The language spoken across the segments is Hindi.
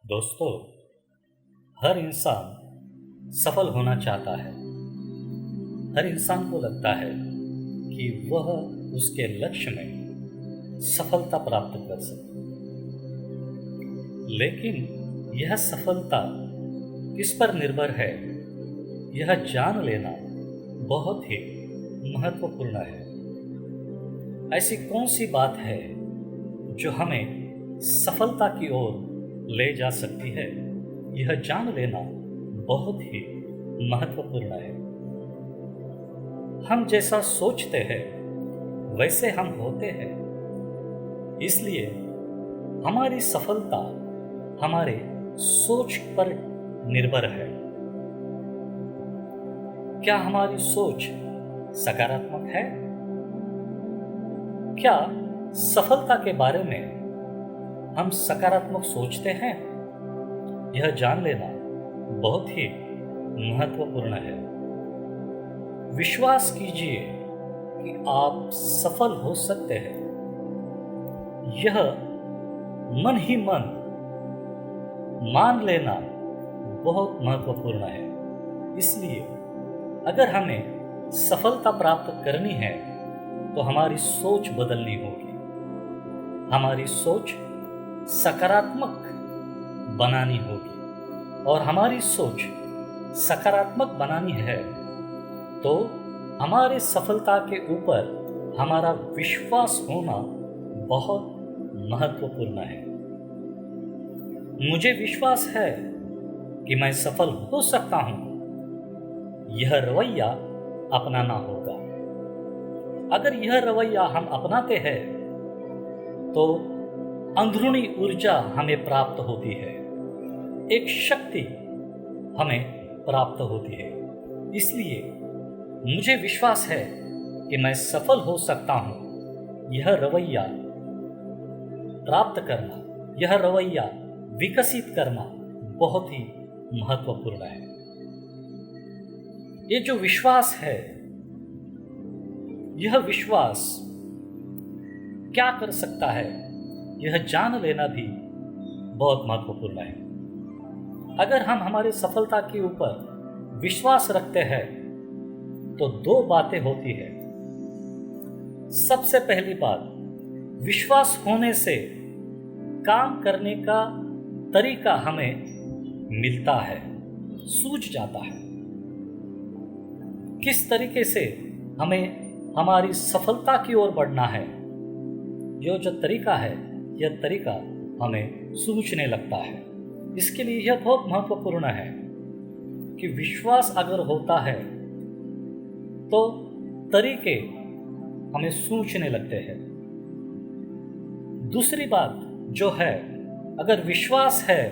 दोस्तों, हर इंसान सफल होना चाहता है। हर इंसान को लगता है कि वह उसके लक्ष्य में सफलता प्राप्त कर सके। लेकिन यह सफलता किस पर निर्भर है, यह जान लेना बहुत ही महत्वपूर्ण है। ऐसी कौन सी बात है जो हमें सफलता की ओर ले जा सकती है, यह जान लेना बहुत ही महत्वपूर्ण है। हम जैसा सोचते हैं वैसे हम होते हैं, इसलिए हमारी सफलता हमारे सोच पर निर्भर है। क्या हमारी सोच सकारात्मक है? क्या सफलता के बारे में हम सकारात्मक सोचते हैं? यह जान लेना बहुत ही महत्वपूर्ण है। विश्वास कीजिए कि आप सफल हो सकते हैं। यह मन ही मन मान लेना बहुत महत्वपूर्ण है। इसलिए अगर हमें सफलता प्राप्त करनी है तो हमारी सोच बदलनी होगी। हमारी सोच सकारात्मक बनानी होगी, और हमारी सोच सकारात्मक बनानी है तो हमारे सफलता के ऊपर हमारा विश्वास होना बहुत महत्वपूर्ण है। मुझे विश्वास है कि मैं सफल हो सकता हूं, यह रवैया अपनाना होगा। अगर यह रवैया हम अपनाते हैं तो अंदरूनी ऊर्जा हमें प्राप्त होती है, एक शक्ति हमें प्राप्त होती है। इसलिए मुझे विश्वास है कि मैं सफल हो सकता हूं। यह रवैया प्राप्त करना, यह रवैया विकसित करना बहुत ही महत्वपूर्ण है। ये जो विश्वास है, यह विश्वास क्या कर सकता है, यह जान लेना भी बहुत महत्वपूर्ण है। अगर हम हमारी सफलता के ऊपर विश्वास रखते हैं तो दो बातें होती है। सबसे पहली बात, विश्वास होने से काम करने का तरीका हमें मिलता है, सूझ जाता है। किस तरीके से हमें हमारी सफलता की ओर बढ़ना है, जो तरीका है, यह तरीका हमें सूझने लगता है। इसके लिए यह बहुत महत्वपूर्ण है कि विश्वास अगर होता है तो तरीके हमें सूझने लगते हैं। दूसरी बात जो है, अगर विश्वास है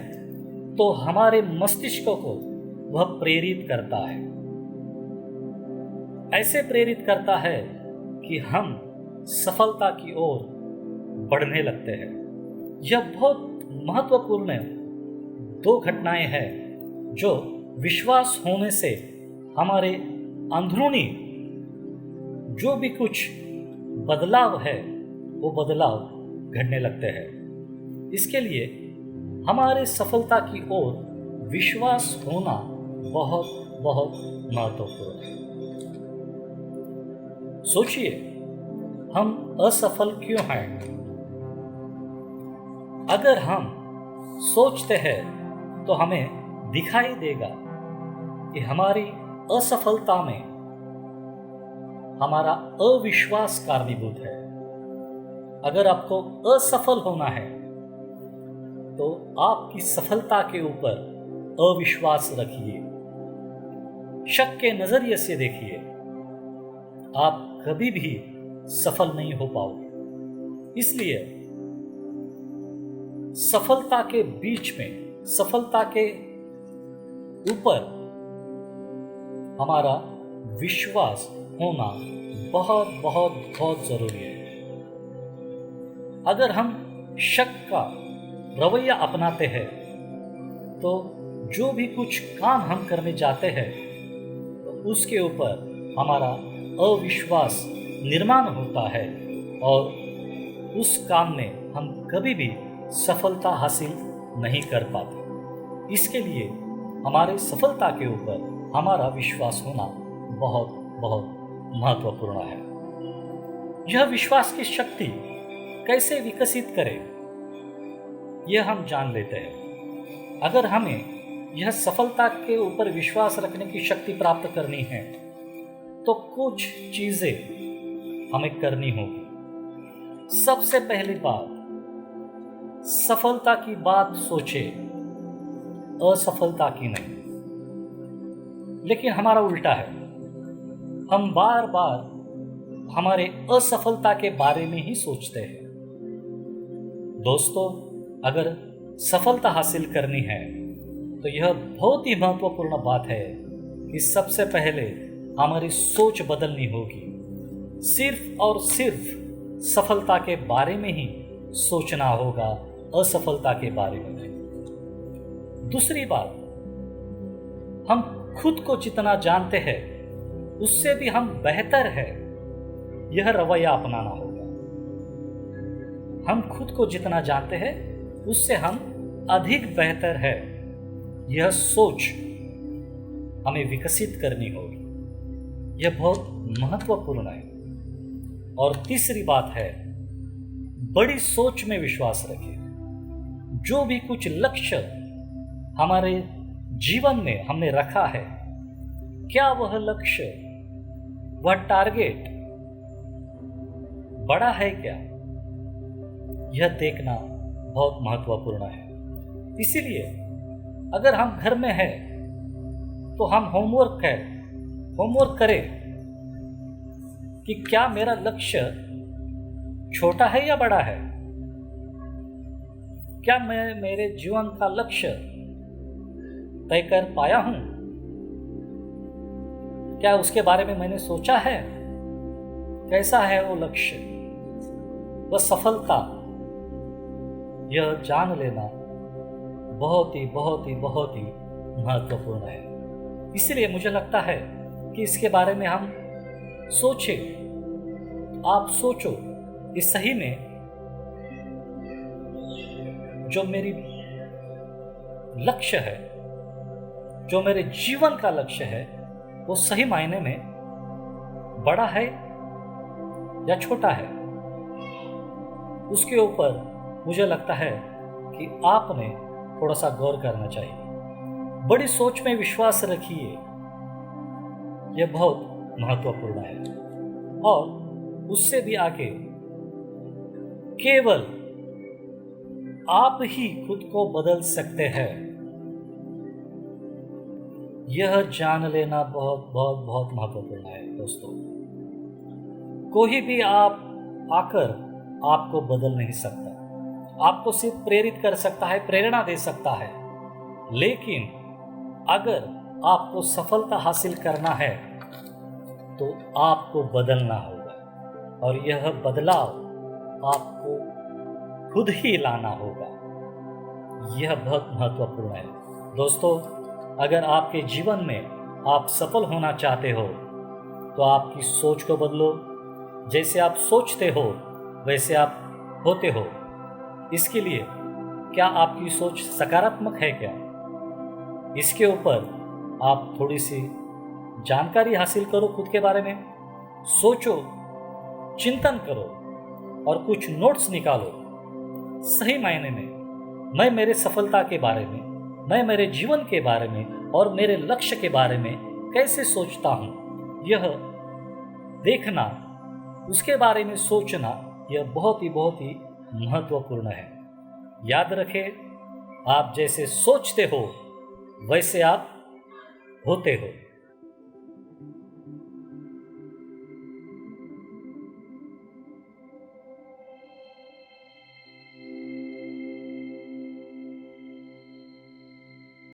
तो हमारे मस्तिष्क को वह प्रेरित करता है। ऐसे प्रेरित करता है कि हम सफलता की ओर बढ़ने लगते हैं। यह बहुत महत्वपूर्ण दो घटनाएं हैं जो विश्वास होने से हमारे अंदरूनी जो भी कुछ बदलाव है वो बदलाव घटने लगते हैं। इसके लिए हमारे सफलता की ओर विश्वास होना बहुत बहुत महत्वपूर्ण है। सोचिए, हम असफल क्यों हैं? अगर हम सोचते हैं तो हमें दिखाई देगा कि हमारी असफलता में हमारा अविश्वास कारणीभूत है। अगर आपको असफल होना है तो आपकी सफलता के ऊपर अविश्वास रखिए, शक के नजरिए से देखिए। आप कभी भी सफल नहीं हो पाओगे। इसलिए सफलता के बीच में, सफलता के ऊपर हमारा विश्वास होना बहुत बहुत बहुत जरूरी है। अगर हम शक का रवैया अपनाते हैं तो जो भी कुछ काम हम करने जाते हैं तो उसके ऊपर हमारा अविश्वास निर्माण होता है और उस काम में हम कभी भी सफलता हासिल नहीं कर पाते। इसके लिए हमारे सफलता के ऊपर हमारा विश्वास होना बहुत बहुत महत्वपूर्ण है। यह विश्वास की शक्ति कैसे विकसित करें, यह हम जान लेते हैं। अगर हमें यह सफलता के ऊपर विश्वास रखने की शक्ति प्राप्त करनी है तो कुछ चीजें हमें करनी होगी। सबसे पहली बात, सफलता की बात सोचे, असफलता की नहीं। लेकिन हमारा उल्टा है, हम बार बार हमारे असफलता के बारे में ही सोचते हैं। दोस्तों, अगर सफलता हासिल करनी है तो यह बहुत ही महत्वपूर्ण बात है कि सबसे पहले हमारी सोच बदलनी होगी। सिर्फ और सिर्फ सफलता के बारे में ही सोचना होगा, असफलता के बारे में नहीं। दूसरी बात, हम खुद को जितना जानते हैं उससे भी हम बेहतर है, यह रवैया अपनाना होगा। हम खुद को जितना जानते हैं उससे हम अधिक बेहतर है, यह सोच हमें विकसित करनी होगी। यह बहुत महत्वपूर्ण है। और तीसरी बात है, बड़ी सोच में विश्वास रखें। जो भी कुछ लक्ष्य हमारे जीवन में हमने रखा है, क्या वह लक्ष्य, वह टारगेट बड़ा है क्या, यह देखना बहुत महत्वपूर्ण है। इसीलिए अगर हम घर में हैं तो हम होमवर्क करें कि क्या मेरा लक्ष्य छोटा है या बड़ा है, क्या मैं मेरे जीवन का लक्ष्य तय कर पाया हूं, क्या उसके बारे में मैंने सोचा है, कैसा है वो लक्ष्य, वह सफलता, यह जान लेना बहुत ही बहुत ही बहुत ही महत्वपूर्ण है। इसलिए मुझे लगता है कि इसके बारे में हम सोचें। आप सोचो कि सही में जो मेरी लक्ष्य है, जो मेरे जीवन का लक्ष्य है, वो सही मायने में बड़ा है या छोटा है। उसके ऊपर मुझे लगता है कि आपने थोड़ा सा गौर करना चाहिए। बड़ी सोच में विश्वास रखिए, यह बहुत महत्वपूर्ण है। और उससे भी आगे, केवल आप ही खुद को बदल सकते हैं, यह जान लेना बहुत बहुत बहुत महत्वपूर्ण है। दोस्तों, कोई भी आप आकर आपको बदल नहीं सकता, आपको सिर्फ प्रेरित कर सकता है, प्रेरणा दे सकता है। लेकिन अगर आपको सफलता हासिल करना है तो आपको बदलना होगा, और यह बदलाव आपको खुद ही लाना होगा। यह बहुत महत्वपूर्ण है। दोस्तों, अगर आपके जीवन में आप सफल होना चाहते हो तो आपकी सोच को बदलो। जैसे आप सोचते हो वैसे आप होते हो। इसके लिए क्या आपकी सोच सकारात्मक है क्या, इसके ऊपर आप थोड़ी सी जानकारी हासिल करो, खुद के बारे में सोचो, चिंतन करो और कुछ नोट्स निकालो। सही मायने में मैं मेरे सफलता के बारे में, मैं मेरे जीवन के बारे में और मेरे लक्ष्य के बारे में कैसे सोचता हूँ, यह देखना, उसके बारे में सोचना, यह बहुत ही महत्वपूर्ण है। याद रखें, आप जैसे सोचते हो वैसे आप होते हो।